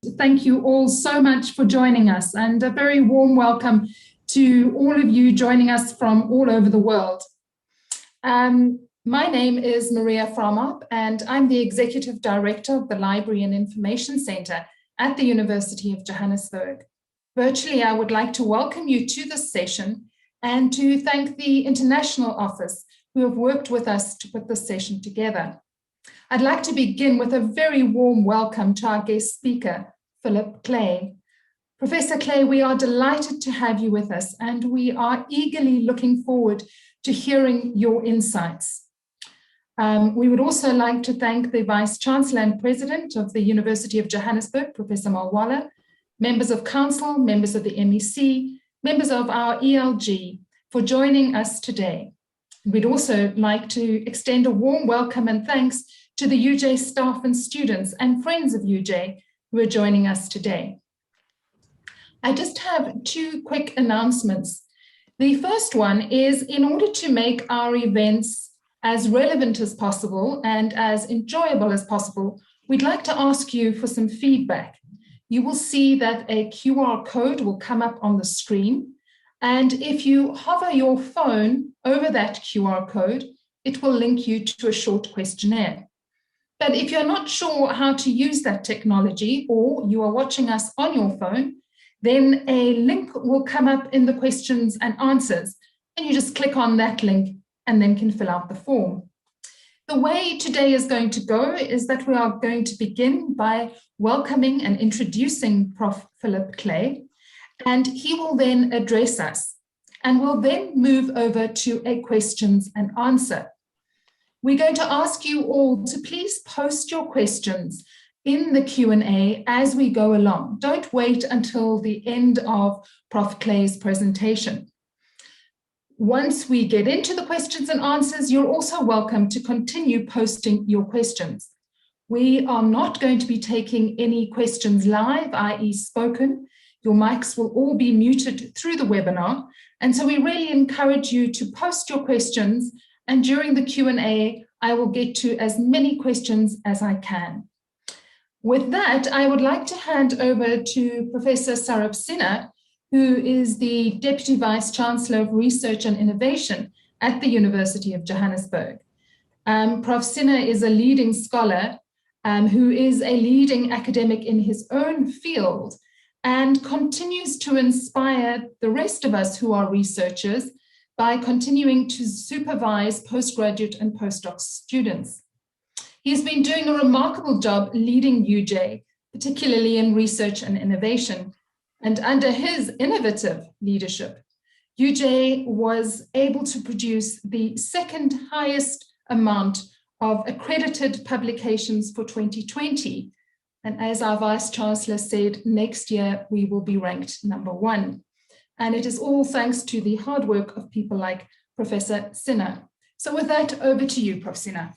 Thank you all so much for joining us, and a very warm welcome to all of you joining us from all over the world. My name is Maria Framop, and I'm the Executive Director of the Library and Information Centre at the University of Johannesburg. Virtually, I would like to welcome you to this session and to thank the International Office who have worked with us to put this session together. I'd like to begin with a very warm welcome to our guest speaker, Phillip Clay. Professor Clay, we are delighted to have you with us, and we are eagerly looking forward to hearing your insights. We would also like to thank the Vice Chancellor and President of the University of Johannesburg, Professor Malwala, members of Council, members of the MEC, members of our ELG for joining us today. We'd also like to extend a warm welcome and thanks to the UJ staff and students and friends of UJ who are joining us today. I just have two quick announcements. The first one is, in order to make our events as relevant as possible and as enjoyable as possible, we'd like to ask you for some feedback. You will see that a QR code will come up on the screen, and if you hover your phone over that QR code, it will link you to a short questionnaire. But if you're not sure how to use that technology, or you are watching us on your phone, then a link will come up in the questions and answers, and you just click on that link and then can fill out the form. The way today is going to go is that we are going to begin by welcoming and introducing Prof Phillip Clay, and he will then address us, and we'll then move over to a questions and answer. We're going to ask you all to please post your questions in the Q&A as we go along. Don't wait until the end of Prof Clay's presentation. Once we get into the questions and answers, you're also welcome to continue posting your questions. We are not going to be taking any questions live, i.e. spoken. Your mics will all be muted through the webinar. And so we really encourage you to post your questions, and during the Q&A, I will get to as many questions as I can. With that, I would like to hand over to Professor Sarab Sinha, who is the Deputy Vice Chancellor of Research and Innovation at the University of Johannesburg. Prof Sinha is a leading scholar who is a leading academic in his own field and continues to inspire the rest of us who are researchers by continuing to supervise postgraduate and postdoc students. He's been doing a remarkable job leading UJ, particularly in research and innovation. And under his innovative leadership, UJ was able to produce the second highest amount of accredited publications for 2020. And as our Vice Chancellor said, next year we will be ranked #1. And it is all thanks to the hard work of people like Professor Sinha. So with that, over to you, Prof Sinha.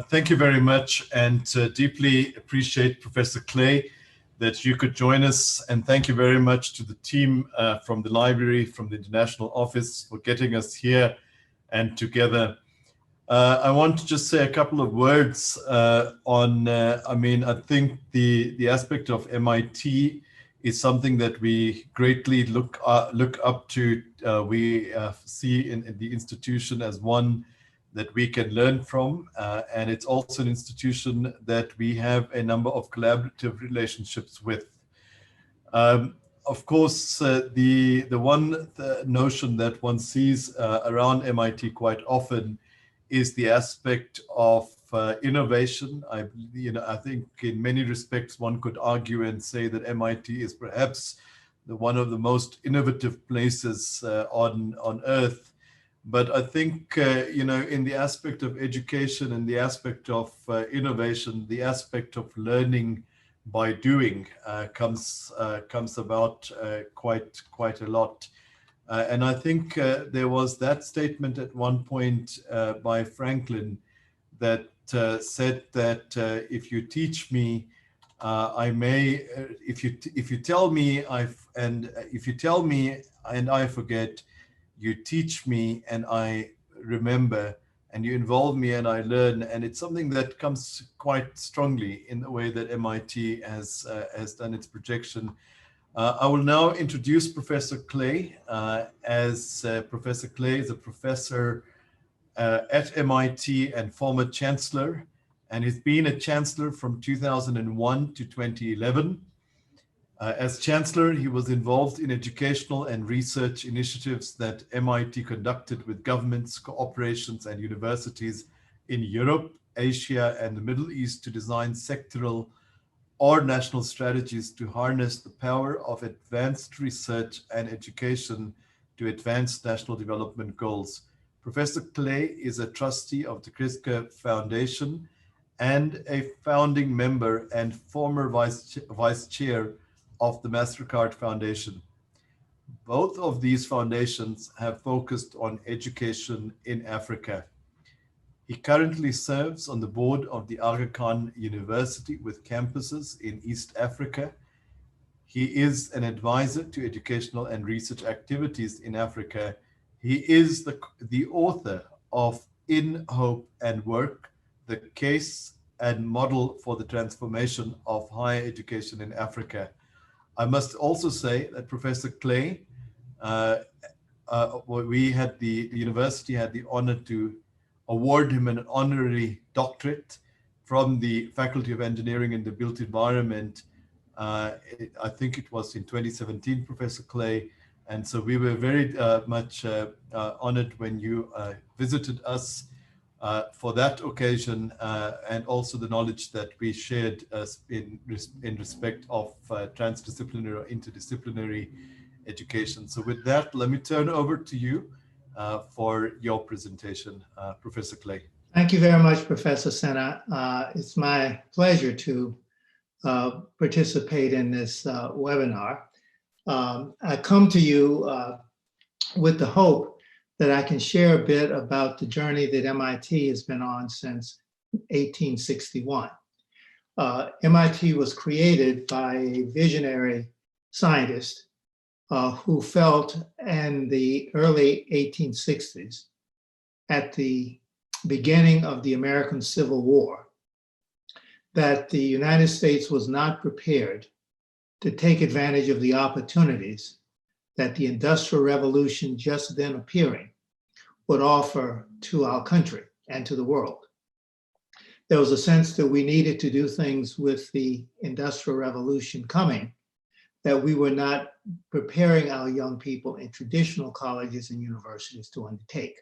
Thank you very much, and deeply appreciate, Professor Clay, that you could join us, and thank you very much to the team from the library, from the International Office, for getting us here and together. I want to just say a couple of words on, I think the aspect of MIT is something that we greatly look up to. We see in the institution as one that we can learn from, and it's also an institution that we have a number of collaborative relationships with. Of course, the notion that one sees around MIT quite often is the aspect of innovation. I think in many respects one could argue and say that MIT is perhaps one of the most innovative places on earth. But I think, in the aspect of education and the aspect of innovation, the aspect of learning by doing comes about quite a lot. And I think there was that statement at one point by Franklin that said that if you teach me, I may. If you tell me and I forget, you teach me and I remember, and you involve me and I learn, and it's something that comes quite strongly in the way that MIT has done its projection. I will now introduce Professor Clay. Professor Clay is a professor at MIT and former chancellor, and he's been a chancellor from 2001 to 2011. As chancellor, he was involved in educational and research initiatives that MIT conducted with governments, corporations, and universities in Europe, Asia, and the Middle East to design sectoral or national strategies to harness the power of advanced research and education to advance national development goals. Professor Clay is a trustee of the Kriske Foundation and a founding member and former vice chair of the MasterCard Foundation. Both of these foundations have focused on education in Africa. He currently serves on the board of the Aga Khan University with campuses in East Africa. He is an advisor to educational and research activities in Africa. He is the author of In Hope and Work, the case and model for the transformation of higher education in Africa. I must also say that Professor Clay, the university had the honor to award him an honorary doctorate from the Faculty of Engineering in the Built Environment. I think it was in 2017, Professor Clay. And so we were very much honored when you visited us for that occasion, and also the knowledge that we shared in respect of transdisciplinary or interdisciplinary education. So with that, let me turn over to you for your presentation, Professor Clay. Thank you very much, Professor Senna. It's my pleasure to participate in this webinar. I come to you with the hope that I can share a bit about the journey that MIT has been on since 1861. MIT was created by a visionary scientist who felt in the early 1860s, at the beginning of the American Civil War, that the United States was not prepared to take advantage of the opportunities that the Industrial Revolution just then appearing would offer to our country and to the world. There was a sense that we needed to do things with the Industrial Revolution coming that we were not preparing our young people in traditional colleges and universities to undertake.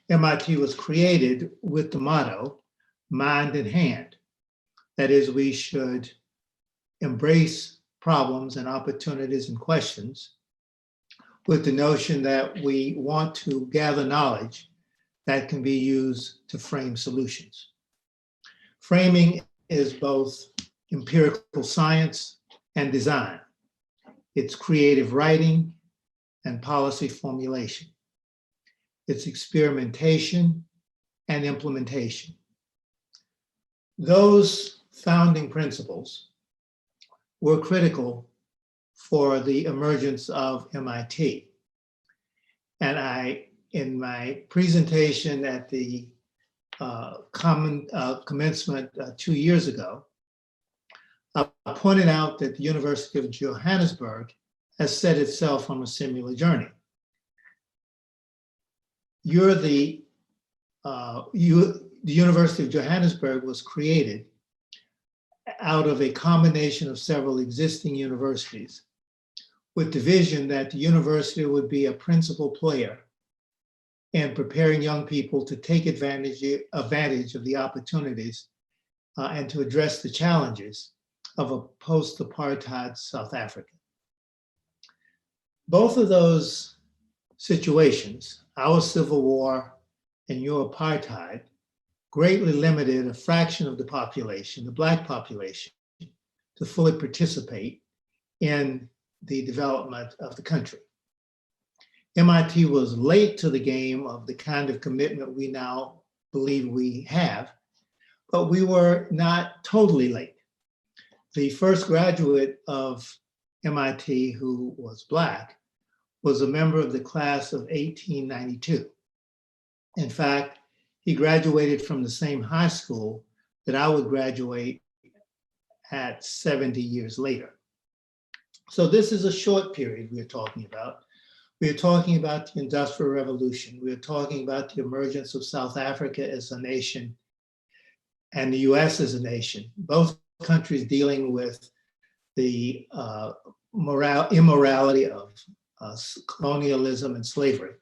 MIT was created with the motto, mind and hand. That is, we should embrace problems and opportunities and questions with the notion that we want to gather knowledge that can be used to frame solutions. Framing is both empirical science and design. It's creative writing and policy formulation. It's experimentation and implementation. Those founding principles were critical for the emergence of MIT. And in my presentation at the commencement 2 years ago, I pointed out that the University of Johannesburg has set itself on a similar journey. The University of Johannesburg was created out of a combination of several existing universities with the vision that the university would be a principal player in preparing young people to take advantage of the opportunities and to address the challenges of a post-apartheid South Africa. Both of those situations, our Civil War and your apartheid, greatly limited a fraction of the population, the Black population, to fully participate in the development of the country. MIT was late to the game of the kind of commitment we now believe we have, but we were not totally late. The first graduate of MIT who was Black was a member of the class of 1892. In fact, he graduated from the same high school that I would graduate at 70 years later. So this is a short period we're talking about. We're talking about the Industrial Revolution. We're talking about the emergence of South Africa as a nation and the US as a nation, both countries dealing with the immorality of colonialism and slavery,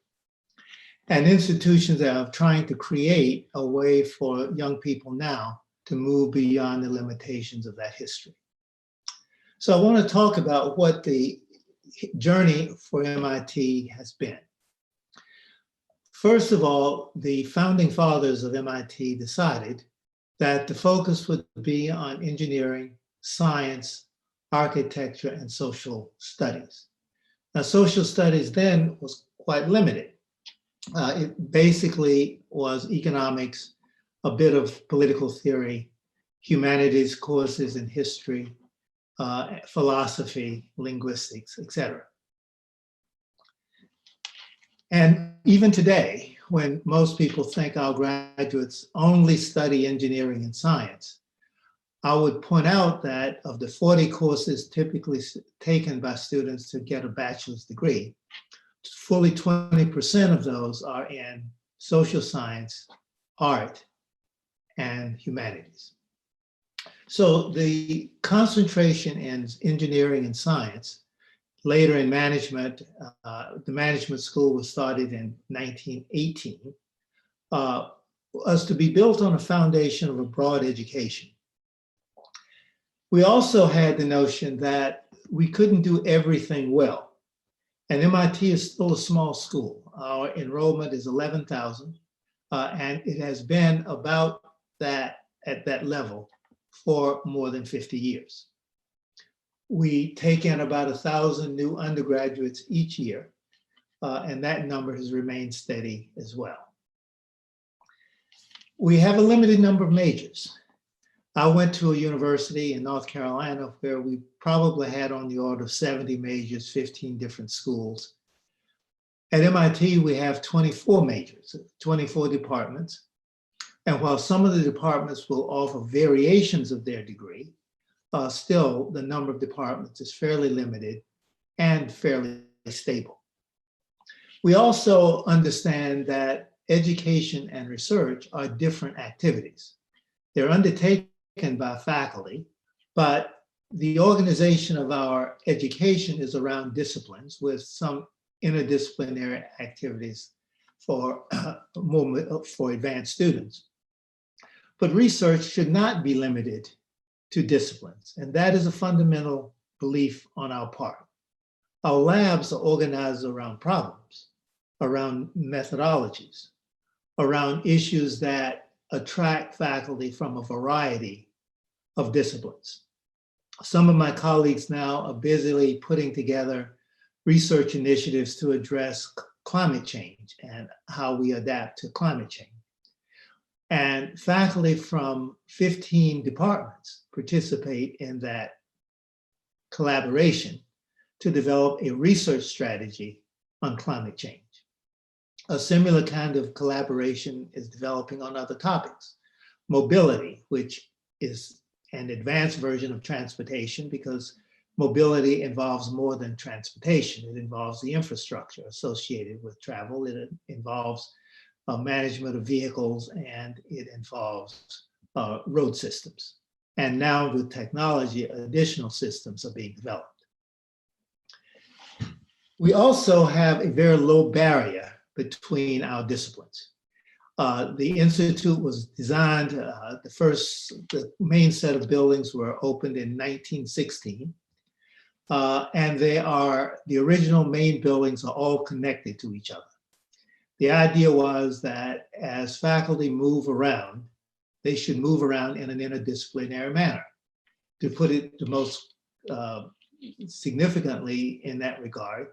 and institutions that are trying to create a way for young people now to move beyond the limitations of that history. So I want to talk about what the journey for MIT has been. First of all, the founding fathers of MIT decided that the focus would be on engineering, science, architecture, and social studies. Now, social studies then was quite limited. It basically was economics, a bit of political theory, humanities courses in history, philosophy, linguistics, etc. And even today, when most people think our graduates only study engineering and science, I would point out that of the 40 courses typically taken by students to get a bachelor's degree, fully 20% of those are in social science, art, and humanities. So the concentration in engineering and science, later in management, the management school was started in 1918, was to be built on a foundation of a broad education. We also had the notion that we couldn't do everything well. And MIT is still a small school. Our enrollment is 11,000, and it has been about that at that level for more than 50 years. We take in about 1,000 new undergraduates each year, and that number has remained steady as well. We have a limited number of majors. I went to a university in North Carolina where we probably had on the order of 70 majors, 15 different schools. At MIT, we have 24 majors, 24 departments. And while some of the departments will offer variations of their degree, still the number of departments is fairly limited and fairly stable. We also understand that education and research are different activities. They're undertaken by faculty, but the organization of our education is around disciplines with some interdisciplinary activities for advanced students. But research should not be limited to disciplines, and that is a fundamental belief on our part. Our labs are organized around problems, around methodologies, around issues that attract faculty from a variety of disciplines. Some of my colleagues now are busily putting together research initiatives to address climate change and how we adapt to climate change. And faculty from 15 departments participate in that collaboration to develop a research strategy on climate change. A similar kind of collaboration is developing on other topics. Mobility, which is an advanced version of transportation because mobility involves more than transportation. It involves the infrastructure associated with travel. It involves management of vehicles, and it involves road systems. And now with technology, additional systems are being developed. We also have a very low barrier between our disciplines. The Institute was designed, the main set of buildings were opened in 1916. And the original main buildings are all connected to each other. The idea was that as faculty move around, they should move around in an interdisciplinary manner. To put it the most significantly in that regard,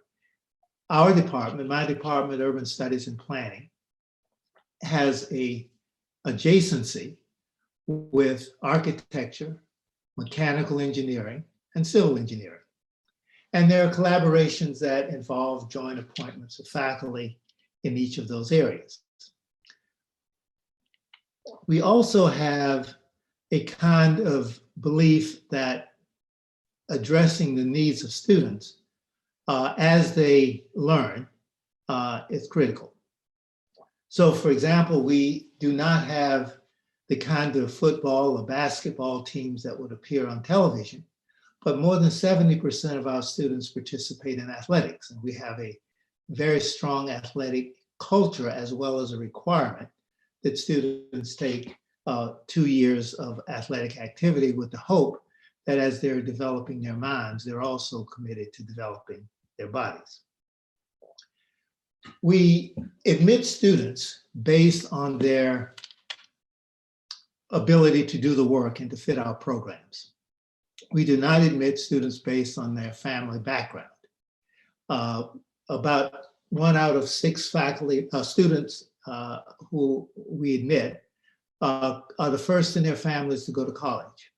our department, my department, Urban Studies and Planning, has an adjacency with architecture, mechanical engineering, and civil engineering. And there are collaborations that involve joint appointments of faculty in each of those areas. We also have a kind of belief that addressing the needs of students as they learn is critical. So, for example, we do not have the kind of football or basketball teams that would appear on television, but more than 70% of our students participate in athletics, and we have a very strong athletic culture as well as a requirement that students take 2 years of athletic activity with the hope that as they're developing their minds, they're also committed to developing their bodies. We admit students based on their ability to do the work and to fit our programs. We do not admit students based on their family background. About 1 out of 6 faculty students who we admit are the first in their families to go to college.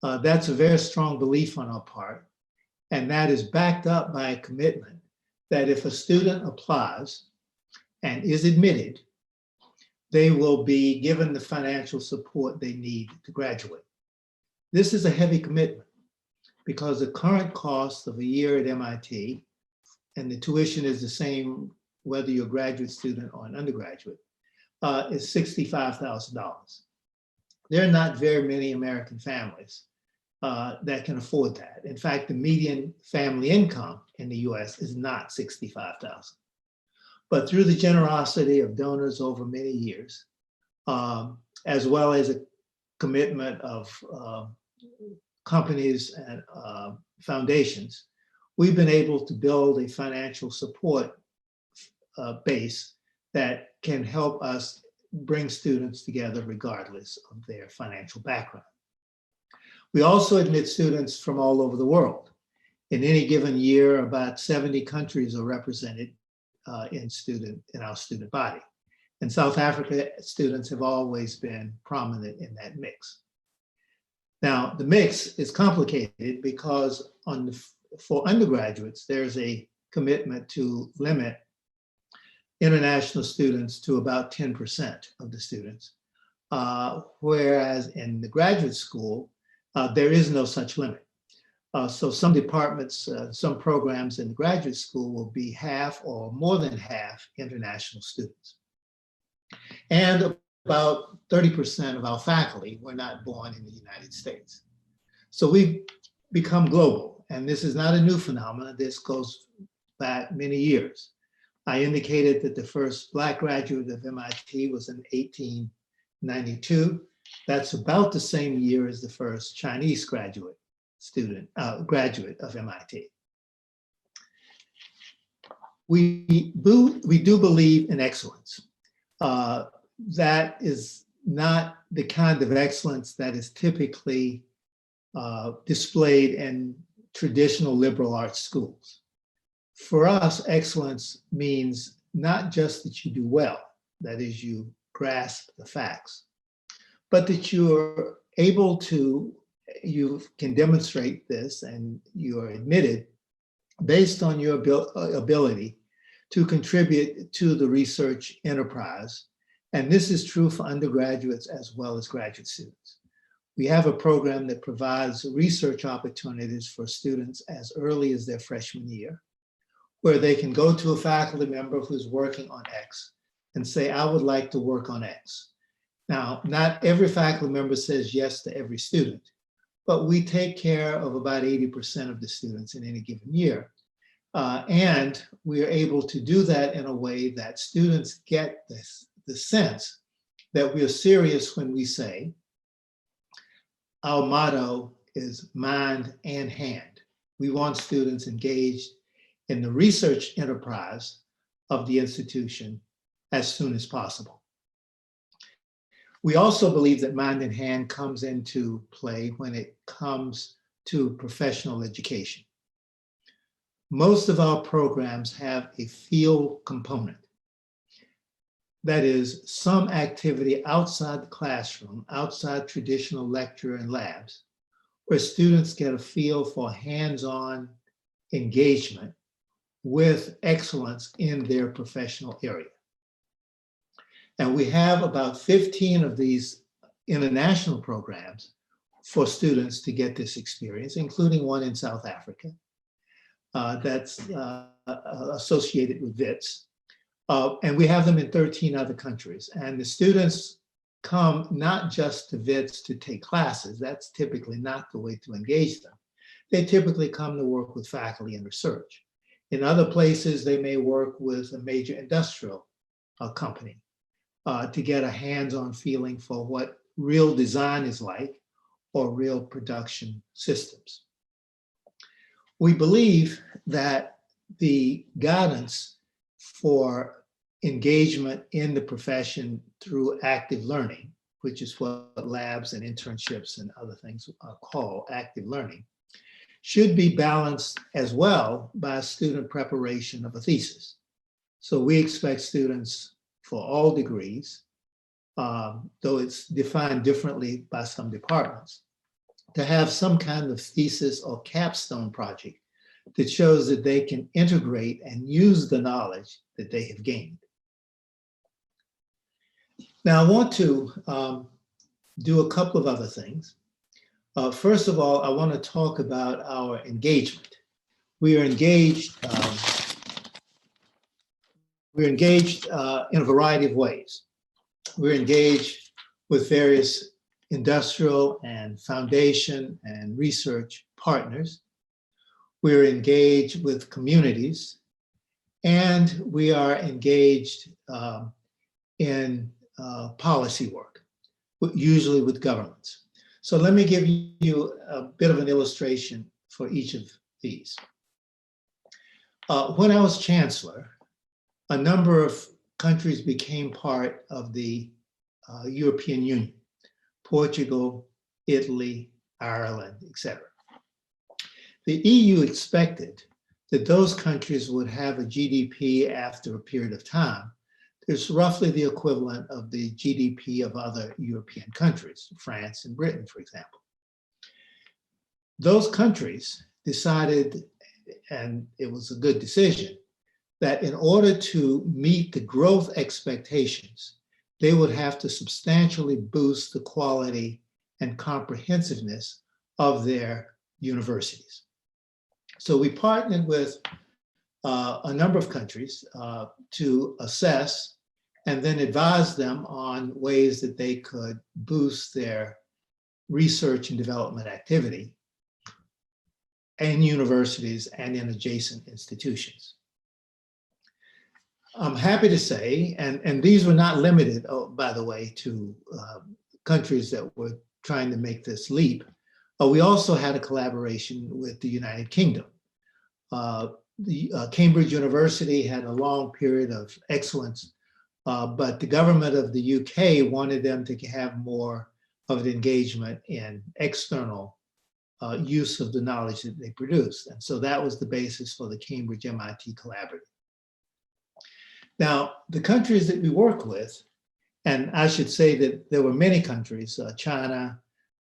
That's a very strong belief on our part, and that is backed up by a commitment that if a student applies and is admitted, they will be given the financial support they need to graduate. This is a heavy commitment because the current cost of a year at MIT, and the tuition is the same whether you're a graduate student or an undergraduate, is $65,000. There are not very many American families that can afford that. In fact, the median family income in the US is not $65,000. But through the generosity of donors over many years, as well as a commitment of companies and foundations, we've been able to build a financial support base that can help us bring students together regardless of their financial background. We also admit students from all over the world. In any given year, about 70 countries are represented in our student body. In South Africa, students have always been prominent in that mix. Now, the mix is complicated because for undergraduates, there's a commitment to limit international students to about 10% of the students, whereas in the graduate school, there is no such limit. So some departments, some programs in the graduate school will be half or more than half international students. And about 30% of our faculty were not born in the United States. So we've become global, and this is not a new phenomenon. This goes back many years. I indicated that the first Black graduate of MIT was in 1892. That's about the same year as the first Chinese graduate of MIT. We do believe in excellence. That is not the kind of excellence that is typically displayed in traditional liberal arts schools. For us, excellence means not just that you do well, that is, you grasp the facts, but that you're able to, you can demonstrate this and you are admitted based on your ability to contribute to the research enterprise. And this is true for undergraduates as well as graduate students. We have a program that provides research opportunities for students as early as their freshman year, where they can go to a faculty member who's working on X and say, I would like to work on X. Now, not every faculty member says yes to every student, but we take care of about 80% of the students in any given year. And we are able to do that in a way that students get the sense that we are serious when we say, our motto is mind and hand. We want students engaged in the research enterprise of the institution as soon as possible. We also believe that mind and hand comes into play when it comes to professional education. Most of our programs have a field component. That is, some activity outside the classroom, outside traditional lecture and labs, where students get a feel for hands-on engagement with excellence in their professional area. And we have about 15 of these international programs for students to get this experience, including one in South Africa that's associated with WITS. And we have them in 13 other countries. And the students come not just to WITS to take classes. That's typically not the way to engage them. They typically come to work with faculty and research. In other places, they may work with a major industrial company to get a hands-on feeling for what real design is like or real production systems. We believe that the guidance for engagement in the profession through active learning, which is what labs and internships and other things call active learning, should be balanced as well by student preparation of a thesis. So we expect students for all degrees, though it's defined differently by some departments, to have some kind of thesis or capstone project that shows that they can integrate and use the knowledge that they have gained. Now, I want to do a couple of other things. First of all, I want to talk about our engagement. We are engaged in a variety of ways. We're engaged with various industrial and foundation and research partners. We're engaged with communities, and we are engaged in policy work, usually with governments. So let me give you a bit of an illustration for each of these. When I was Chancellor, a number of countries became part of the European Union: Portugal, Italy, Ireland, etc. The EU expected that those countries would have a GDP after a period of time that's roughly the equivalent of the GDP of other European countries, France and Britain, for example. Those countries decided, and it was a good decision, that in order to meet the growth expectations, they would have to substantially boost the quality and comprehensiveness of their universities. So we partnered with a number of countries to assess and then advise them on ways that they could boost their research and development activity in universities and in adjacent institutions. I'm happy to say, and these were not limited, by the way, to countries that were trying to make this leap. We also had a collaboration with the United Kingdom. Cambridge University had a long period of excellence, but the government of the UK wanted them to have more of an engagement in external use of the knowledge that they produced. And so that was the basis for the Cambridge MIT Collaborative. Now, the countries that we work with, and I should say that there were many countries, China,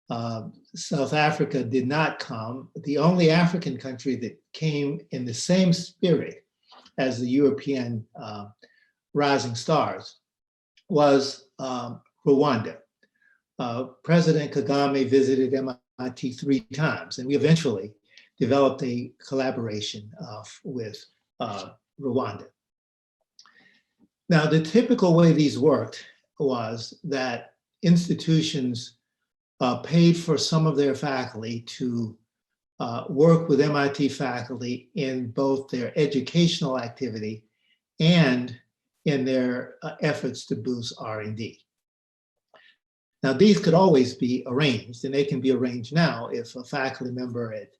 South Africa did not come. The only African country that came in the same spirit as the European Rising Stars was Rwanda. President Kagame visited MIT 3 times, and we eventually developed a collaboration with Rwanda. Now, the typical way these worked was that institutions paid for some of their faculty to work with MIT faculty in both their educational activity and in their efforts to boost R&D. Now, these could always be arranged, and they can be arranged now if a faculty member at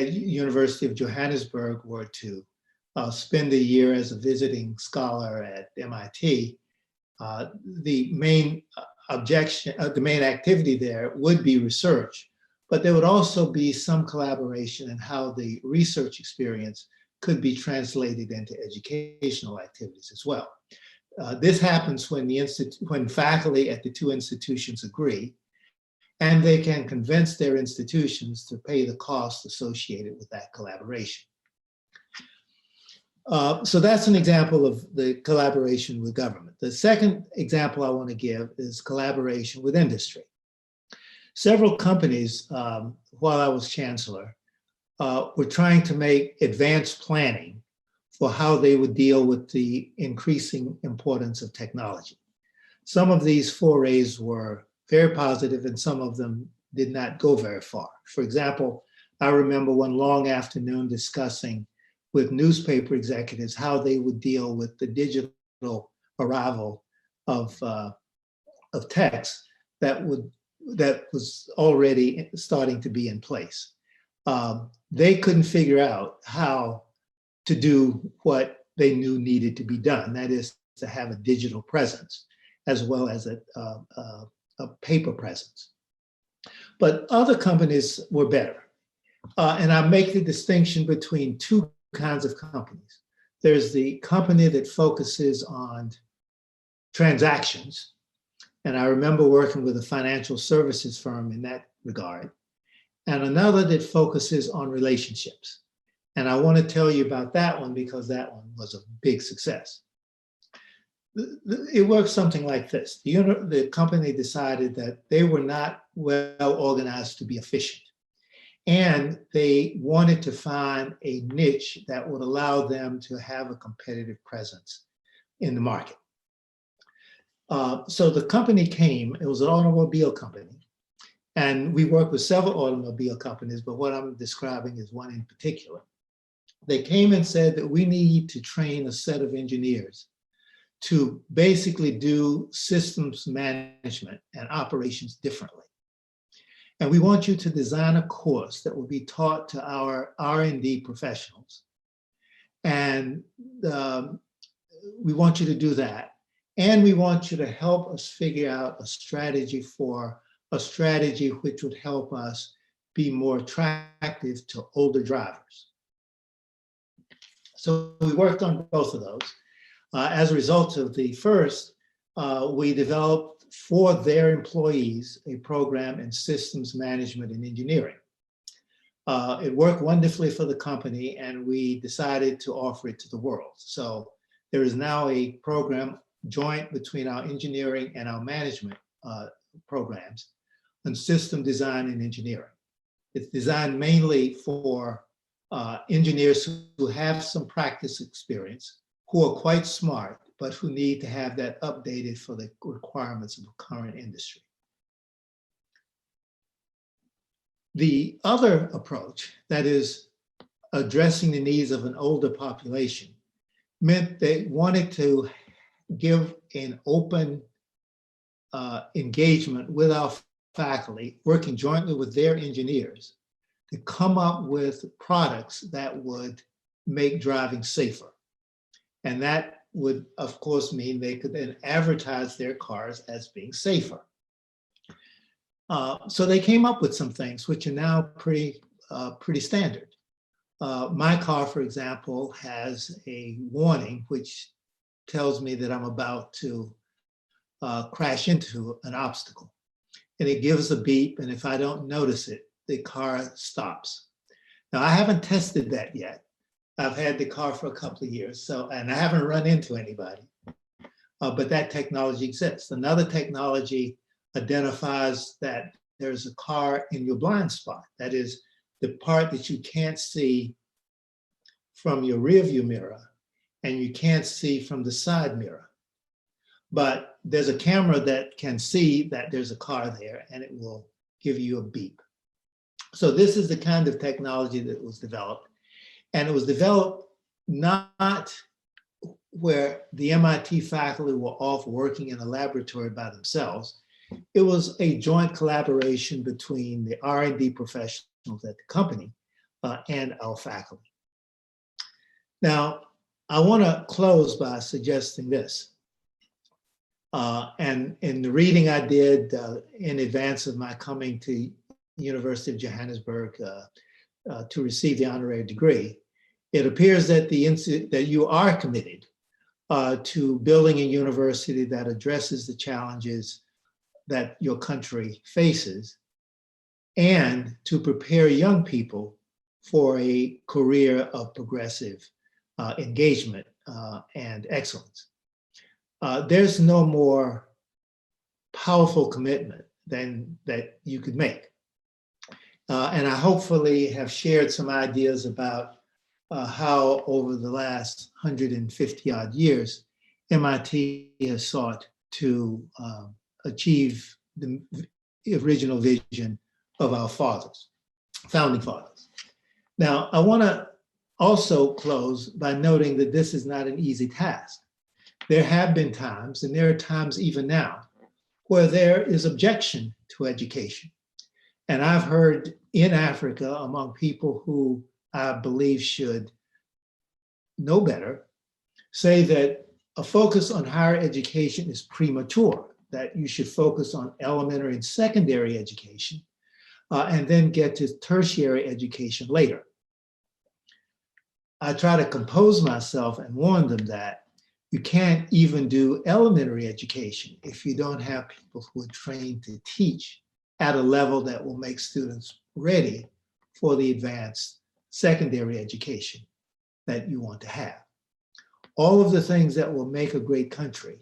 University of Johannesburg were to spend a year as a visiting scholar at MIT. The main activity there would be research, but there would also be some collaboration in how the research experience could be translated into educational activities as well. This happens when faculty at the 2 institutions agree, and they can convince their institutions to pay the costs associated with that collaboration. So that's an example of the collaboration with government. The second example I want to give is collaboration with industry. Several companies, while I was chancellor, were trying to make advanced planning for how they would deal with the increasing importance of technology. Some of these forays were very positive and some of them did not go very far. For example, I remember one long afternoon discussing with newspaper executives how they would deal with the digital arrival of text that was already starting to be in place. They couldn't figure out how to do what they knew needed to be done. That is to have a digital presence as well as a paper presence. But other companies were better. And I make the distinction between two kinds of companies. There's the company that focuses on transactions. And I remember working with a financial services firm in that regard. And another that focuses on relationships. And I want to tell you about that one because that one was a big success. It works something like this. The company decided that they were not well organized to be efficient. And they wanted to find a niche that would allow them to have a competitive presence in the market. So the company came, it was an automobile company. And we worked with several automobile companies, but what I'm describing is one in particular. They came and said that we need to train a set of engineers to basically do systems management and operations differently. And we want you to design a course that will be taught to our R&D professionals. And we want you to do that. And we want you to help us figure out a strategy which would help us be more attractive to older drivers. So we worked on both of those. As a result of the first, we developed for their employees a program in systems management and engineering. It worked wonderfully for the company and we decided to offer it to the world. So there is now a program joint between our engineering and our management programs on system design and engineering. It's designed mainly for engineers who have some practice experience, who are quite smart, but who need to have that updated for the requirements of the current industry. The other approach, that is addressing the needs of an older population, meant they wanted to give an open engagement with our faculty, working jointly with their engineers to come up with products that would make driving safer. And that would, of course, mean they could then advertise their cars as being safer. So they came up with some things which are now pretty standard. My car, for example, has a warning which tells me that I'm about to crash into an obstacle. And it gives a beep, and if I don't notice it, the car stops. Now, I haven't tested that yet. I've had the car for a couple of years, and I haven't run into anybody, but that technology exists. Another technology identifies that there's a car in your blind spot. That is the part that you can't see from your rearview mirror and you can't see from the side mirror. But there's a camera that can see that there's a car there and it will give you a beep. So this is the kind of technology that was developed. And it was developed not where the MIT faculty were off working in a laboratory by themselves. It was a joint collaboration between the R&D professionals at the company and our faculty. Now, I want to close by suggesting this. And in the reading I did in advance of my coming to University of Johannesburg to receive the honorary degree, it appears that that you are committed to building a university that addresses the challenges that your country faces and to prepare young people for a career of progressive engagement and excellence. There's no more powerful commitment than that you could make. And I hopefully have shared some ideas about how over the last 150 odd years, MIT has sought to achieve the original vision of our fathers, founding fathers. Now, I want to also close by noting that this is not an easy task. There have been times, and there are times even now, where there is objection to education. And I've heard in Africa, among people who I believe should know better, say that a focus on higher education is premature, that you should focus on elementary and secondary education, and then get to tertiary education later. I try to compose myself and warn them that you can't even do elementary education if you don't have people who are trained to teach at a level that will make students ready for the advanced secondary education that you want to have. All of the things that will make a great country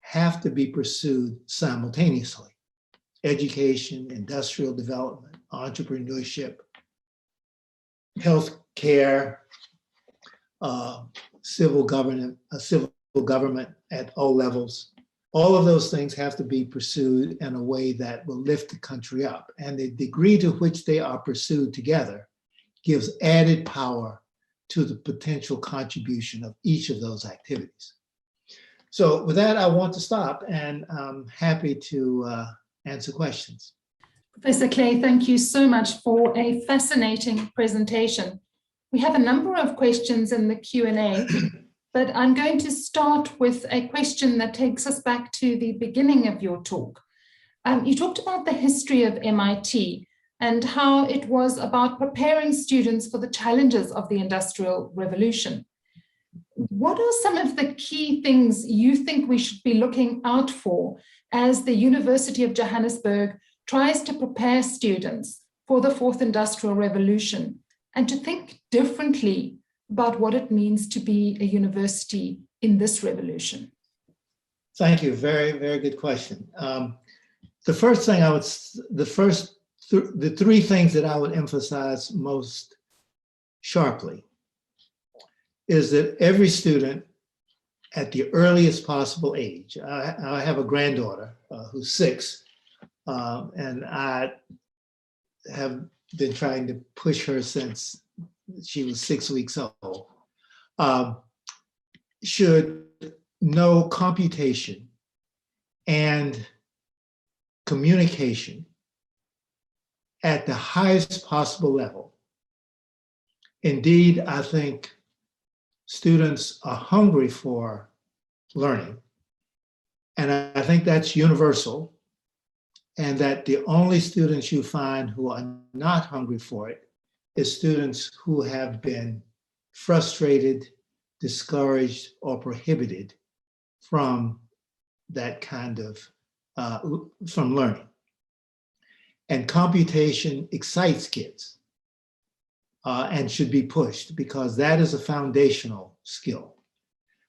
have to be pursued simultaneously. Education, industrial development, entrepreneurship, healthcare, civil government at all levels. All of those things have to be pursued in a way that will lift the country up. And the degree to which they are pursued together gives added power to the potential contribution of each of those activities. So with that, I want to stop, and I'm happy to answer questions. Professor Clay, thank you so much for a fascinating presentation. We have a number of questions in the Q&A, but I'm going to start with a question that takes us back to the beginning of your talk. You talked about the history of MIT and how it was about preparing students for the challenges of the Industrial Revolution. What are some of the key things you think we should be looking out for as the University of Johannesburg tries to prepare students for the Fourth Industrial Revolution and to think differently about what it means to be a university in this revolution? Thank you. Very, very good question. The three things that I would emphasize most sharply is that every student at the earliest possible age, I have a granddaughter who's 6, and I have been trying to push her since she was 6 weeks old, should know computation and communication at the highest possible level. Indeed, I think students are hungry for learning, and I think that's universal, and that the only students you find who are not hungry for it is students who have been frustrated, discouraged, or prohibited from that kind of, from learning. And computation excites kids and should be pushed because that is a foundational skill.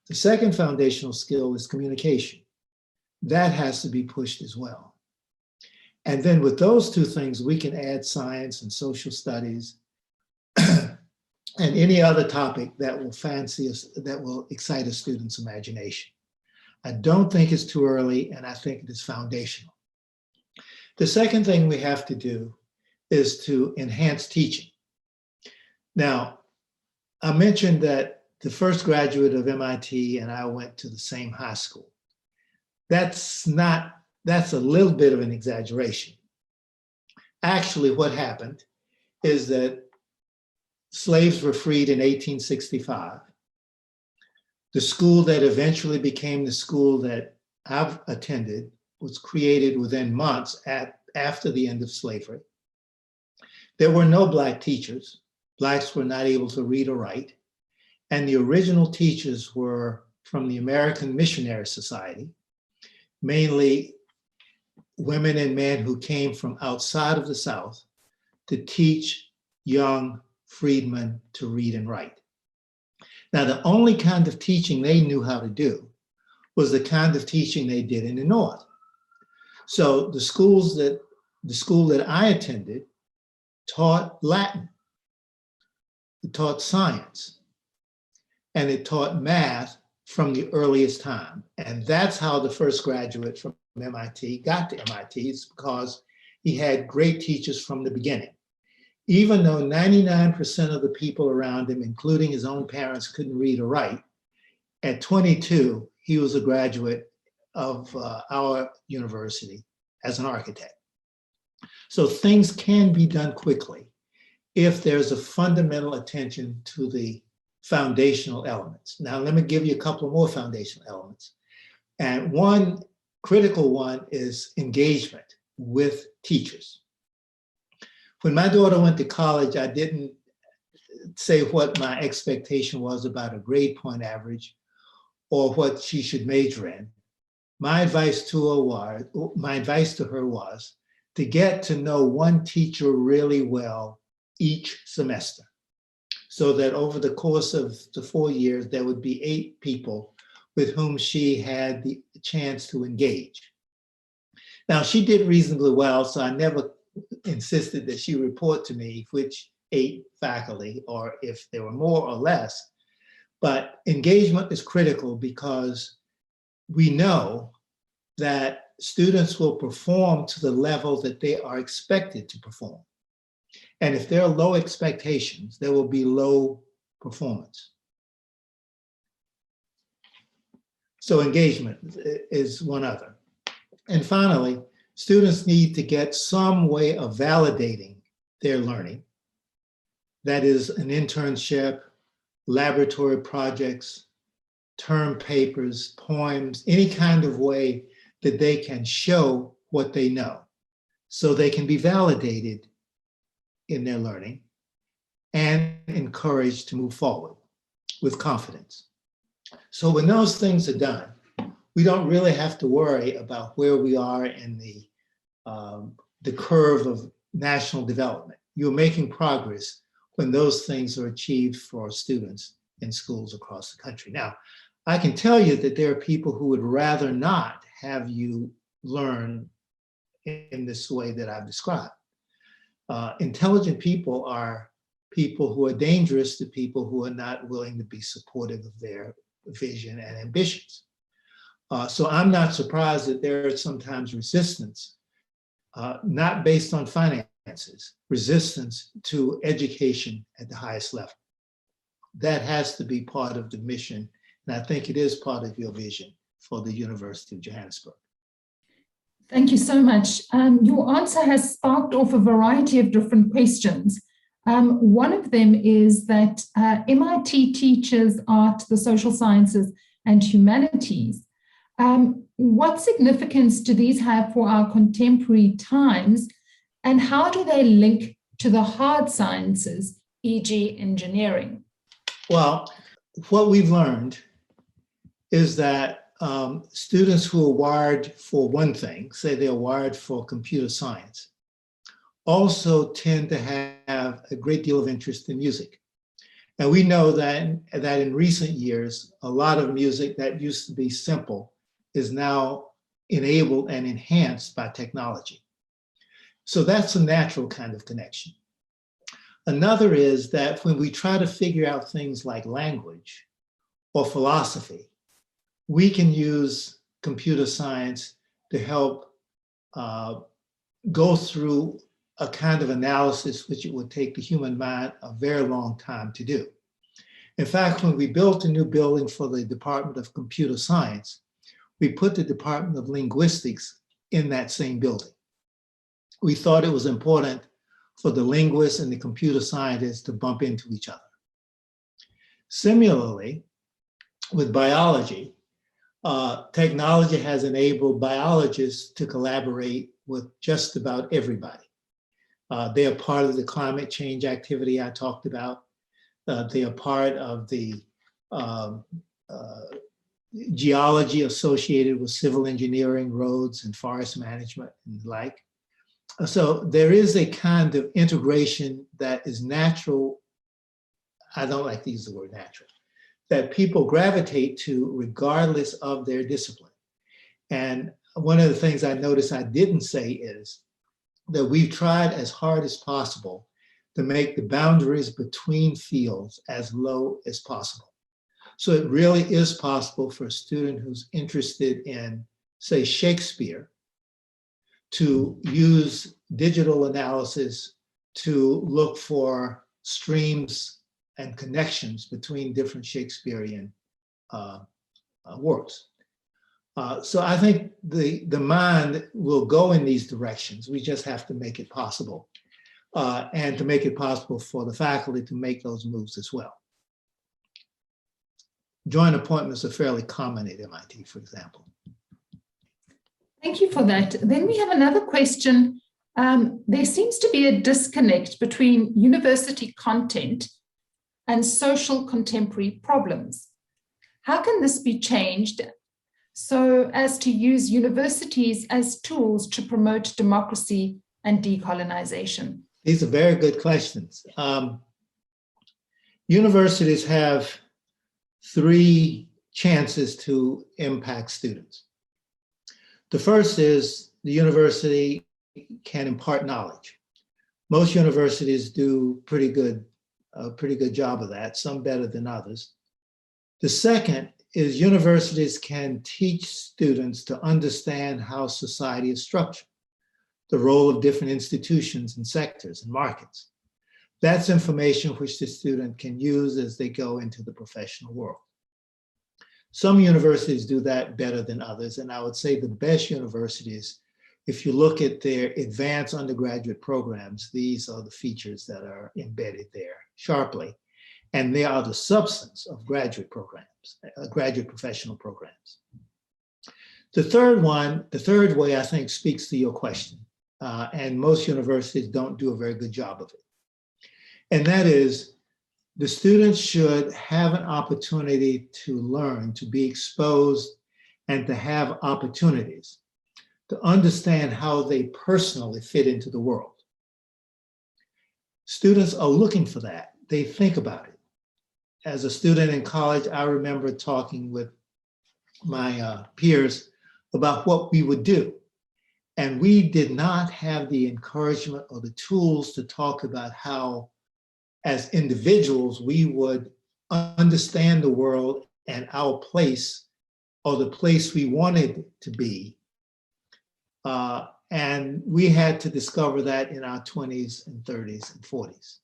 The second foundational skill is communication. That has to be pushed as well. And then with those two things, we can add science and social studies and any other topic that will that will excite a student's imagination. I don't think it's too early, and I think it is foundational. The second thing we have to do is to enhance teaching. Now, I mentioned that the first graduate of MIT and I went to the same high school. That's a little bit of an exaggeration. Actually, what happened is that slaves were freed in 1865. The school that eventually became the school that I've attended was created within months after the end of slavery. There were no Black teachers. Blacks were not able to read or write. And the original teachers were from the American Missionary Society, mainly women and men who came from outside of the South to teach young freedmen to read and write. Now, the only kind of teaching they knew how to do was the kind of teaching they did in the North. So the school that I attended taught Latin, it taught science, and it taught math from the earliest time. And that's how the first graduate from MIT got to MIT. It's because he had great teachers from the beginning. Even though 99% of the people around him, including his own parents, couldn't read or write, at 22, he was a graduate of our university as an architect. So things can be done quickly if there's a fundamental attention to the foundational elements. Now, let me give you a couple more foundational elements. And one critical one is engagement with teachers. When my daughter went to college, I didn't say what my expectation was about a grade point average or what she should major in. My advice to her was to get to know one teacher really well each semester, so that over the course of the 4 years, there would be 8 people with whom she had the chance to engage. Now, she did reasonably well, so I never insisted that she report to me which 8 faculty, or if there were more or less. But engagement is critical because we know that students will perform to the level that they are expected to perform. And if there are low expectations, there will be low performance. So engagement is one other. And finally, students need to get some way of validating their learning. That is an internship, laboratory projects, term papers, poems, any kind of way that they can show what they know so they can be validated in their learning and encouraged to move forward with confidence. So when those things are done, we don't really have to worry about where we are in the curve of national development. You're making progress when those things are achieved for students in schools across the country. Now, I can tell you that there are people who would rather not have you learn in this way that I've described. Intelligent people are people who are dangerous to people who are not willing to be supportive of their vision and ambitions. So I'm not surprised that there is sometimes resistance, not based on finances, resistance to education at the highest level. That has to be part of the mission, and I think it is part of your vision for the University of Johannesburg. Thank you so much. Your answer has sparked off a variety of different questions. One of them is that MIT teaches art, the social sciences, and humanities. What significance do these have for our contemporary times, and how do they link to the hard sciences, e.g. engineering? Well, what we've learned is that students who are wired for one thing, say they're wired for computer science, also tend to have a great deal of interest in music. And we know that in recent years, a lot of music that used to be simple is now enabled and enhanced by technology. So that's a natural kind of connection. Another is that when we try to figure out things like language or philosophy, we can use computer science to help go through a kind of analysis which it would take the human mind a very long time to do. In fact, when we built a new building for the Department of Computer Science, we put the Department of Linguistics in that same building. We thought it was important for the linguists and the computer scientists to bump into each other. Similarly, with biology, technology has enabled biologists to collaborate with just about everybody. They are part of the climate change activity I talked about. They are part of the geology associated with civil engineering, roads and forest management and the like. So there is a kind of integration that is natural. I don't like to use the word natural. that people gravitate to regardless of their discipline. And one of the things I noticed I didn't say is that we've tried as hard as possible to make the boundaries between fields as low as possible. So it really is possible for a student who's interested in, say, Shakespeare, to use digital analysis to look for streams and connections between different Shakespearean works. So I think the mind will go in these directions. We just have to make it possible, and to make it possible for the faculty to make those moves as well. Joint appointments are fairly common at MIT, for example. Thank you for that. Then we have another question. There seems to be a disconnect between university content and social contemporary problems. How can this be changed so as to use universities as tools to promote democracy and decolonization? These are very good questions. Universities have 3 chances to impact students. The first is the university can impart knowledge. Most universities do a pretty good job of that, some better than others. The second is universities can teach students to understand how society is structured, the role of different institutions and sectors and markets. That's information which the student can use as they go into the professional world. Some universities do that better than others, and I would say the best universities, if you look at their advanced undergraduate programs, these are the features that are embedded there sharply, and they are the substance of graduate programs, graduate professional programs. The third way I think speaks to your question, and most universities don't do a very good job of it, and that is the students should have an opportunity to learn, to be exposed, and to have opportunities to understand how they personally fit into the world. Students are looking for that. They think about it. As a student in college, I remember talking with my peers about what we would do. And we did not have the encouragement or the tools to talk about how, as individuals, we would understand the world and our place, or the place we wanted to be. And we had to discover that in our 20s and 30s and 40s.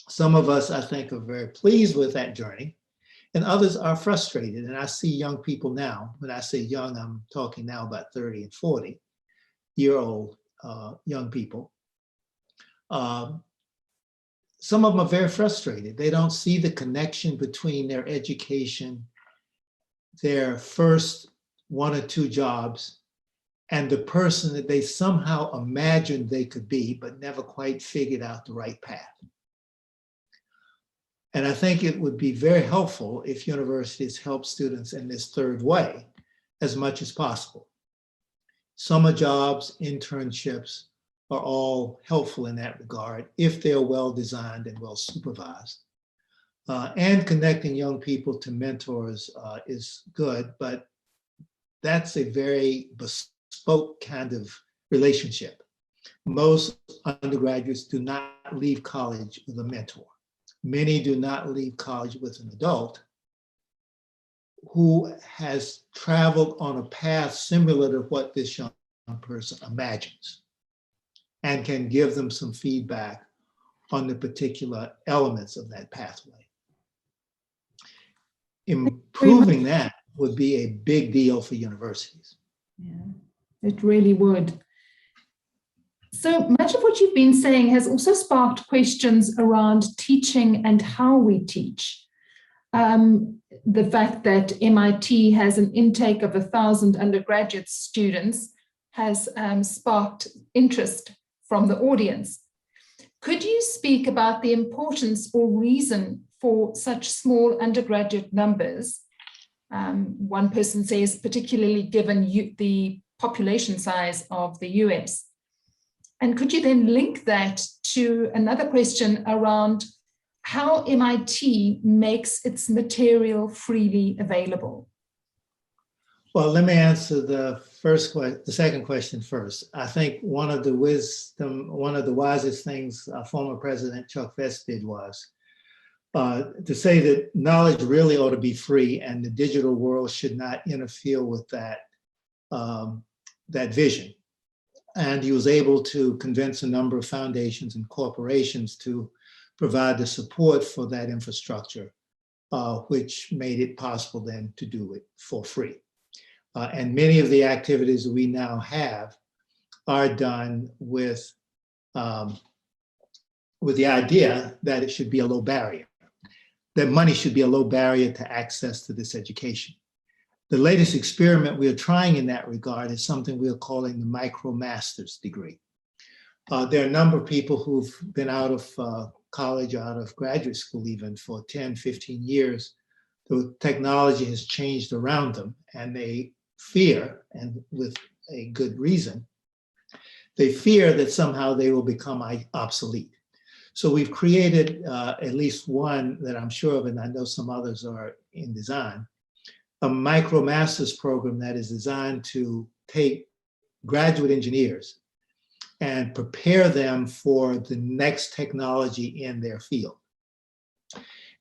Some of us, I think, are very pleased with that journey, and others are frustrated. And I see young people now. When I say young, I'm talking now about 30 and 40-year-old young people. Some of them are very frustrated. They don't see the connection between their education, their first 1 or 2 jobs, and the person that they somehow imagined they could be, but never quite figured out the right path. And I think it would be very helpful if universities help students in this third way as much as possible. Summer jobs, internships are all helpful in that regard if they're well designed and well supervised. And connecting young people to mentors is good, but that's a very bespoke kind of relationship. Most undergraduates do not leave college with a mentor. Many do not leave college with an adult who has traveled on a path similar to what this young person imagines and can give them some feedback on the particular elements of that pathway. Improving that would be a big deal for universities. Yeah, it really would. So much of what you've been saying has also sparked questions around teaching and how we teach. The fact that MIT has an intake of 1,000 undergraduate students has sparked interest from the audience. Could you speak about the importance or reason for such small undergraduate numbers? One person says, particularly given the population size of the US. And could you then link that to another question around how MIT makes its material freely available? Well, let me answer the second question first. I think one of the wisest things former President Chuck Vest did was to say that knowledge really ought to be free, and the digital world should not interfere with that vision. And he was able to convince a number of foundations and corporations to provide the support for that infrastructure, which made it possible then to do it for free. And many of the activities we now have are done with the idea that it should be a low barrier, that money should be a low barrier to access to this education. The latest experiment we are trying in that regard is something we are calling the micro-master's degree. There are a number of people who've been out of college, out of graduate school even for 10, 15 years. The technology has changed around them, and they fear, and with a good reason, they fear that somehow they will become obsolete. So we've created at least one that I'm sure of, and I know some others are in design, a micro-master's program that is designed to take graduate engineers and prepare them for the next technology in their field.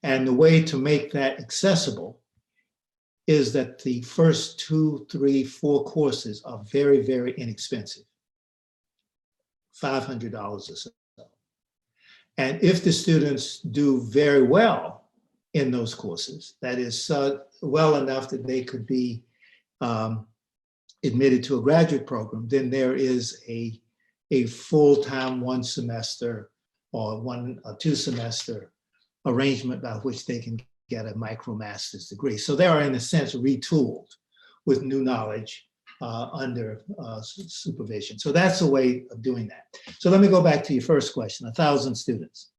And the way to make that accessible is that the first 2, 3, 4 courses are very, very inexpensive, $500 or so. And if the students do very well in those courses, that is well enough that they could be admitted to a graduate program, then there is a full-time 1 semester or 1 or 2 semester arrangement by which they can get a micro-master's degree. So they are, in a sense, retooled with new knowledge under supervision. So that's a way of doing that. So let me go back to your first question, 1,000 students.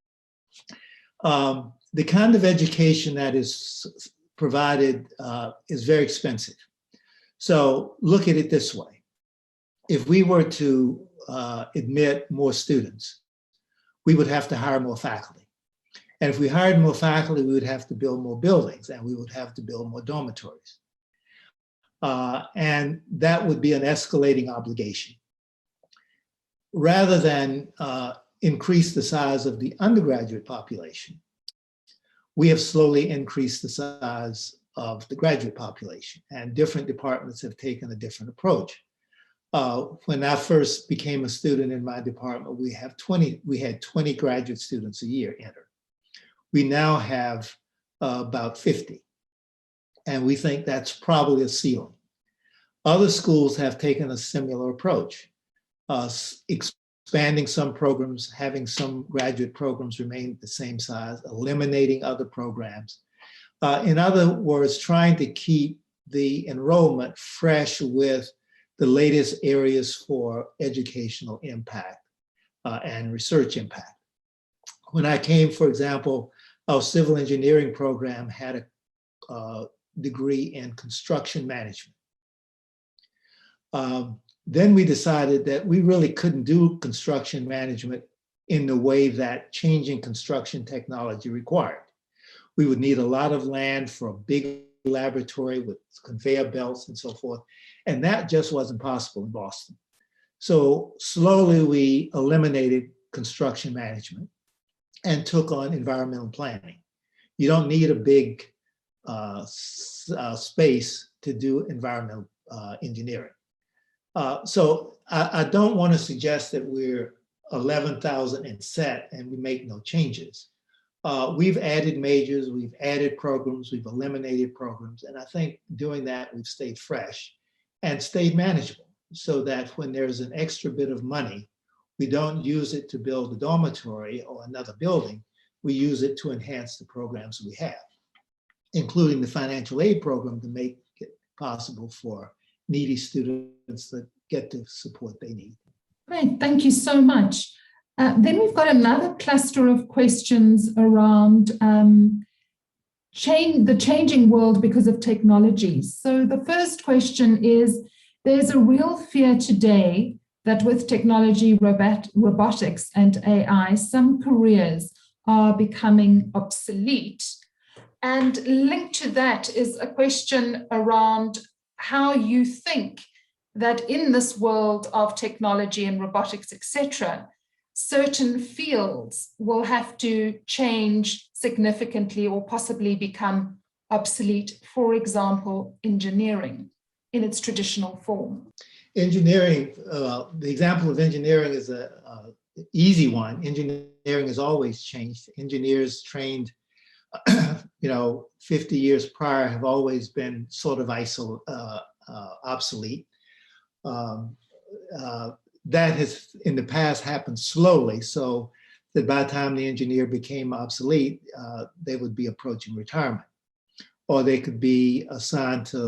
The kind of education that is provided is very expensive. So look at it this way. If we were to admit more students, we would have to hire more faculty. And if we hired more faculty, we would have to build more buildings, and we would have to build more dormitories. And that would be an escalating obligation. Rather than increase the size of the undergraduate population, we have slowly increased the size of the graduate population, and different departments have taken a different approach. When I first became a student in my department, we had 20 graduate students a year enter. We now have about 50, and we think that's probably a ceiling. Other schools have taken a similar approach, expanding some programs, having some graduate programs remain the same size, eliminating other programs. In other words, trying to keep the enrollment fresh with the latest areas for educational impact and research impact. When I came, for example, our civil engineering program had a degree in construction management. Then we decided that we really couldn't do construction management in the way that changing construction technology required. We would need a lot of land for a big laboratory with conveyor belts and so forth, and that just wasn't possible in Boston. So slowly we eliminated construction management and took on environmental planning. You don't need a big space to do environmental engineering. So I don't want to suggest that we're 11,000 and set and we make no changes. We've added majors, we've added programs, we've eliminated programs, and I think doing that, we've stayed fresh and stayed manageable so that when there's an extra bit of money, we don't use it to build a dormitory or another building. We use it to enhance the programs we have, including the financial aid program to make it possible for needy students to get the support they need. Great, thank you so much. Then we've got another cluster of questions around the changing world because of technology. So the first question is, there's a real fear today that with technology, robotics and AI, some careers are becoming obsolete. And linked to that is a question around how you think that in this world of technology and robotics, etc., certain fields will have to change significantly or possibly become obsolete. For example, engineering in its traditional form. Engineering, the example of engineering is an easy one. Engineering has always changed. Engineers trained 50 years prior have always been sort of obsolete. That has in the past happened slowly, so that by the time the engineer became obsolete, they would be approaching retirement, or they could be assigned to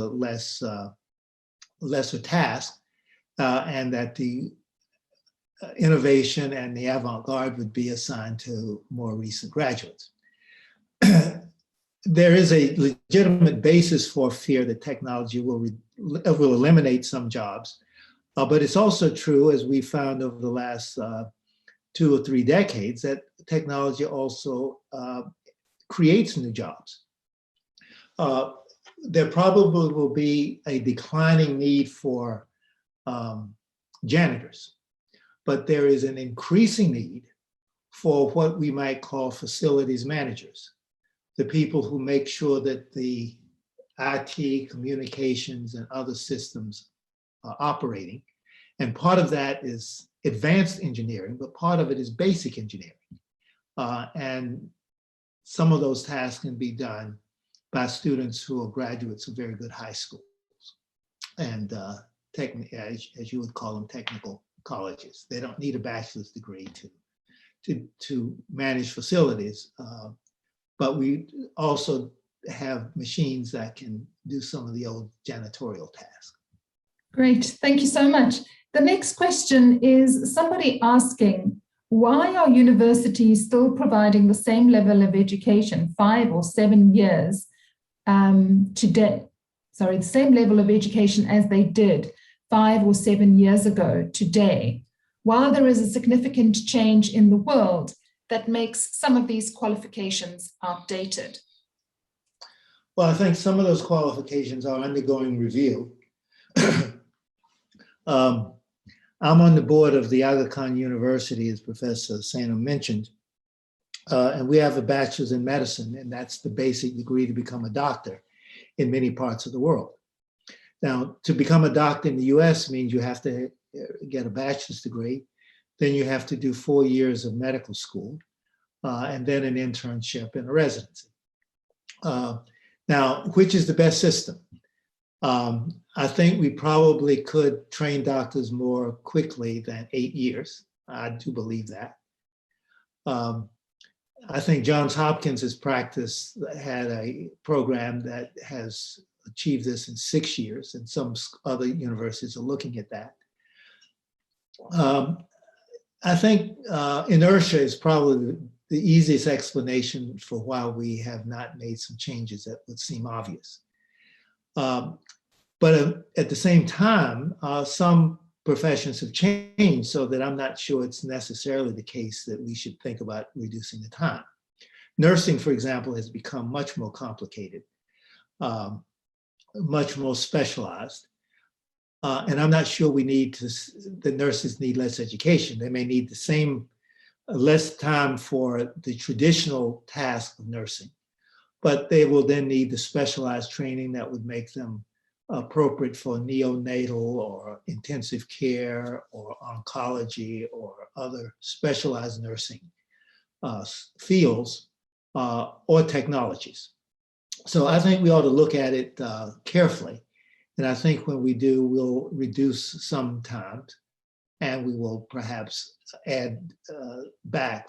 lesser tasks, and that the innovation and the avant-garde would be assigned to more recent graduates. There is a legitimate basis for fear that technology will eliminate some jobs, but it's also true, as we found over the last 2 or 3 decades, that technology also creates new jobs. There probably will be a declining need for janitors, but there is an increasing need for what we might call facilities managers, the people who make sure that the IT, communications, and other systems are operating. And part of that is advanced engineering, but part of it is basic engineering. And some of those tasks can be done by students who are graduates of very good high schools and as you would call them, technical colleges. They don't need a bachelor's degree to manage facilities, but we also have machines that can do some of the old janitorial tasks. Great, thank you so much. The next question is somebody asking, why are universities still providing the same level of education 5 or 7 years today? Sorry, the same level of education as they did 5 or 7 years ago today, while there is a significant change in the world that makes some of these qualifications outdated? Well, I think some of those qualifications are undergoing review. I'm on the board of the Aga Khan University, as Professor Sano mentioned, and we have a bachelor's in medicine, and that's the basic degree to become a doctor in many parts of the world. Now, to become a doctor in the US means you have to get a bachelor's degree, then you have to do 4 years of medical school, and then an internship and a residency. Now, which is the best system? I think we probably could train doctors more quickly than 8 years. I do believe that. I think Johns Hopkins' had a program that has achieved this in 6 years, and some other universities are looking at that. I think inertia is probably the easiest explanation for why we have not made some changes that would seem obvious. But at the same time, some professions have changed, so that I'm not sure it's necessarily the case that we should think about reducing the time. Nursing, for example, has become much more complicated, much more specialized. And I'm not sure the nurses need less education. They may need the same, less time for the traditional task of nursing, but they will then need the specialized training that would make them appropriate for neonatal or intensive care or oncology or other specialized nursing fields or technologies. So I think we ought to look at it carefully. And I think when we do, we'll reduce some time, and we will perhaps add back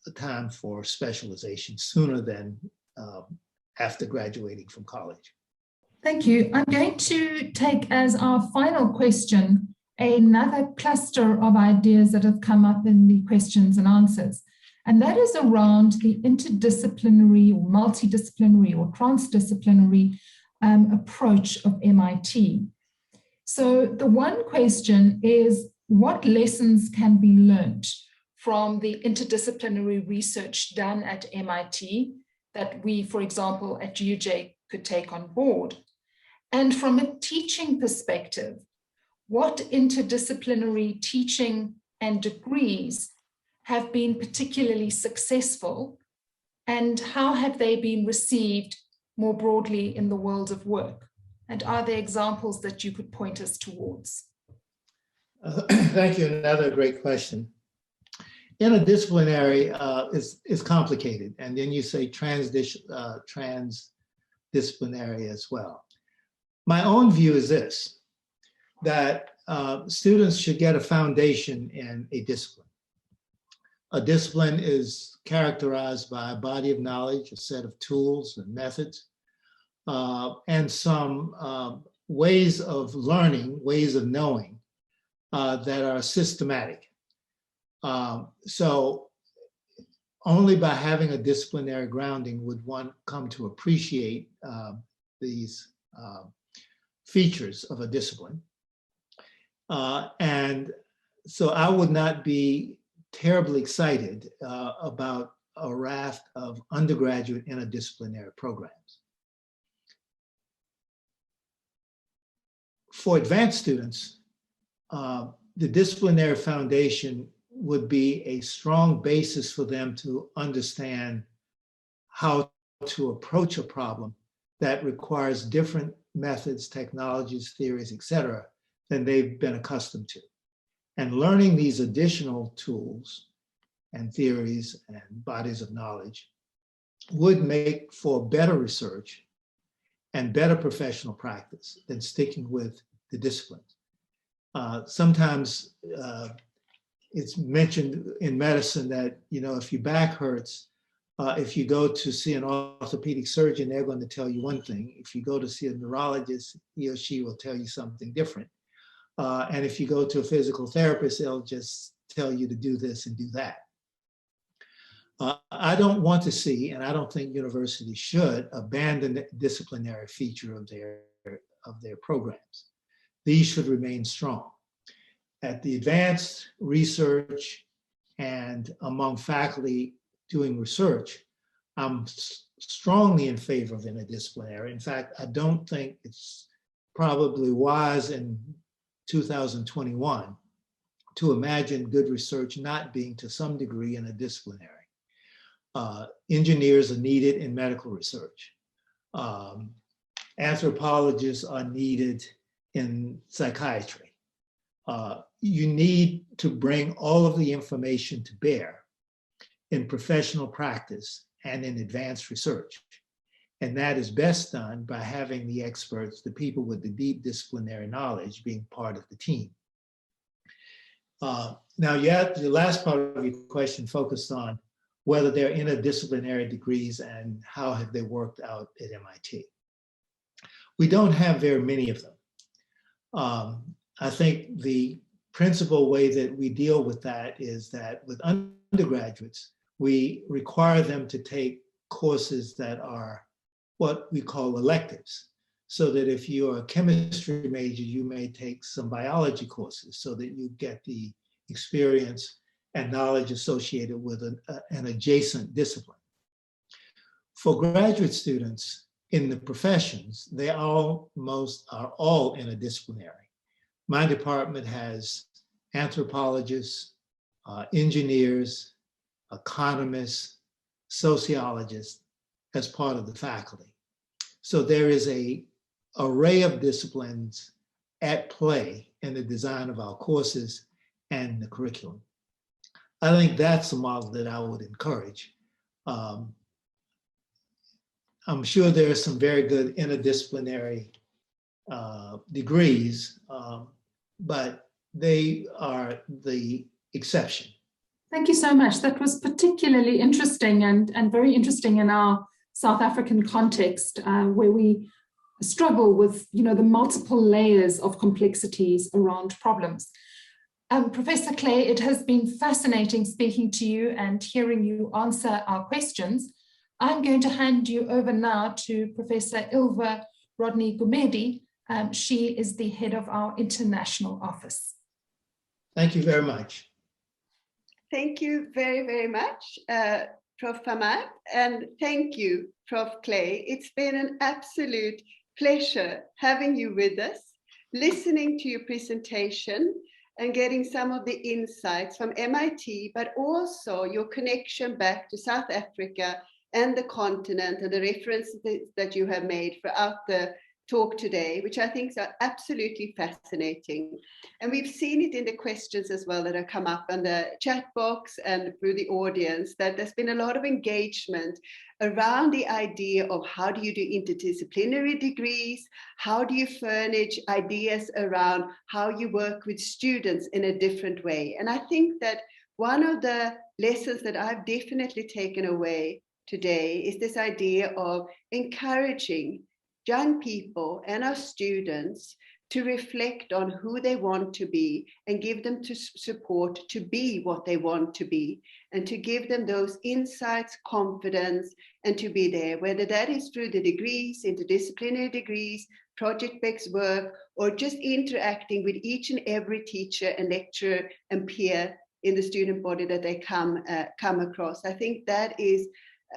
the time for specialization sooner than after graduating from college. Thank you. I'm going to take as our final question another cluster of ideas that have come up in the questions and answers. And that is around the interdisciplinary or multidisciplinary or transdisciplinary approach of MIT. So the one question is, what lessons can be learned from the interdisciplinary research done at MIT that we, for example, at UJ could take on board? And from a teaching perspective, what interdisciplinary teaching and degrees have been particularly successful, and how have they been received more broadly in the world of work? And are there examples that you could point us towards? Thank you. Another great question. Interdisciplinary is complicated, and then you say transdisciplinary as well. My own view is this, that students should get a foundation in a discipline. A discipline is characterized by a body of knowledge, a set of tools and methods, and some ways of learning, ways of knowing that are systematic. So only by having a disciplinary grounding would one come to appreciate these features of a discipline. And so I would not be terribly excited about a raft of undergraduate interdisciplinary programs. For advanced students, the disciplinary foundation would be a strong basis for them to understand how to approach a problem that requires different methods, technologies, theories, et cetera, than they've been accustomed to. And learning these additional tools and theories and bodies of knowledge would make for better research and better professional practice than sticking with the disciplines. Sometimes it's mentioned in medicine that, if your back hurts, if you go to see an orthopedic surgeon, they're going to tell you one thing. If you go to see a neurologist, he or she will tell you something different. And if you go to a physical therapist, they'll just tell you to do this and do that. I don't want to see, and I don't think universities should, abandon the disciplinary feature of their programs. These should remain strong. At the advanced research and among faculty doing research, I'm strongly in favor of interdisciplinary. In fact, I don't think it's probably wise in 2021 to imagine good research not being to some degree interdisciplinary. Engineers are needed in medical research. Anthropologists are needed in psychiatry. You need to bring all of the information to bear in professional practice and in advanced research. And that is best done by having the experts, the people with the deep disciplinary knowledge, being part of the team. Now, the last part of your question focused on whether they're interdisciplinary degrees and how have they worked out at MIT. We don't have very many of them. I think the principal way that we deal with that is that with undergraduates, we require them to take courses that are what we call electives. So that if you're a chemistry major, you may take some biology courses so that you get the experience and knowledge associated with an adjacent discipline. For graduate students in the professions, they almost are all interdisciplinary. My department has anthropologists, engineers, economists, sociologists as part of the faculty. So there is an array of disciplines at play in the design of our courses and the curriculum. I think that's a model that I would encourage. I'm sure there are some very good interdisciplinary degrees, but they are the exception. Thank you so much. That was particularly interesting and very interesting in our South African context, where we struggle with, the multiple layers of complexities around problems. Professor Clay, it has been fascinating speaking to you and hearing you answer our questions. I'm going to hand you over now to Professor Ilva Rodney-Gumede. She is the head of our international office. Thank you very much. Thank you very, very much, Prof Phillip, and thank you, Prof Clay. It's been an absolute pleasure having you with us, listening to your presentation and getting some of the insights from MIT, but also your connection back to South Africa and the continent and the references that you have made throughout the talk today, which I think are absolutely fascinating. And we've seen it in the questions as well that have come up on the chat box and through the audience, that there's been a lot of engagement around the idea of how do you do interdisciplinary degrees, how do you furnish ideas around how you work with students in a different way. And I think that one of the lessons that I've definitely taken away today is this idea of encouraging young people and our students to reflect on who they want to be and give them to support to be what they want to be, and to give them those insights, confidence, and to be there, whether that is through the degrees, interdisciplinary degrees, project-based work, or just interacting with each and every teacher and lecturer and peer in the student body that they come across. I think that is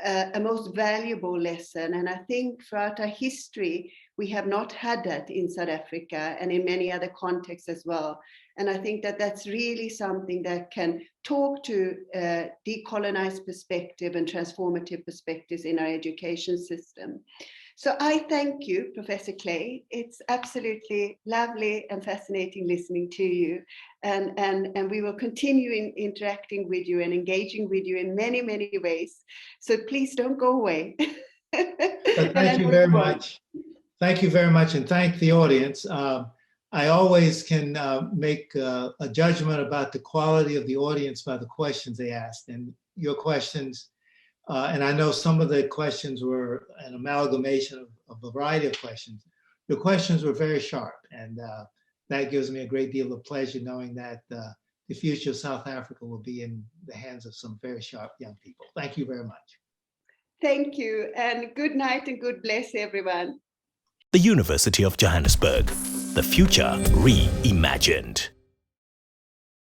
a most valuable lesson. And I think throughout our history, we have not had that in South Africa and in many other contexts as well. And I think that that's really something that can talk to decolonized perspective and transformative perspectives in our education system. So I thank you, Professor Clay. It's absolutely lovely and fascinating listening to you. And we will continue interacting with you and engaging with you in many, many ways. So please don't go away. Thank you very much. Thank you very much, and thank the audience. I always can make a judgment about the quality of the audience by the questions they asked, and your questions, and I know some of the questions were an amalgamation of a variety of questions. The questions were very sharp, and that gives me a great deal of pleasure knowing that the future of South Africa will be in the hands of some very sharp young people. Thank you very much. Thank you, and good night and good bless everyone. The University of Johannesburg, the future reimagined.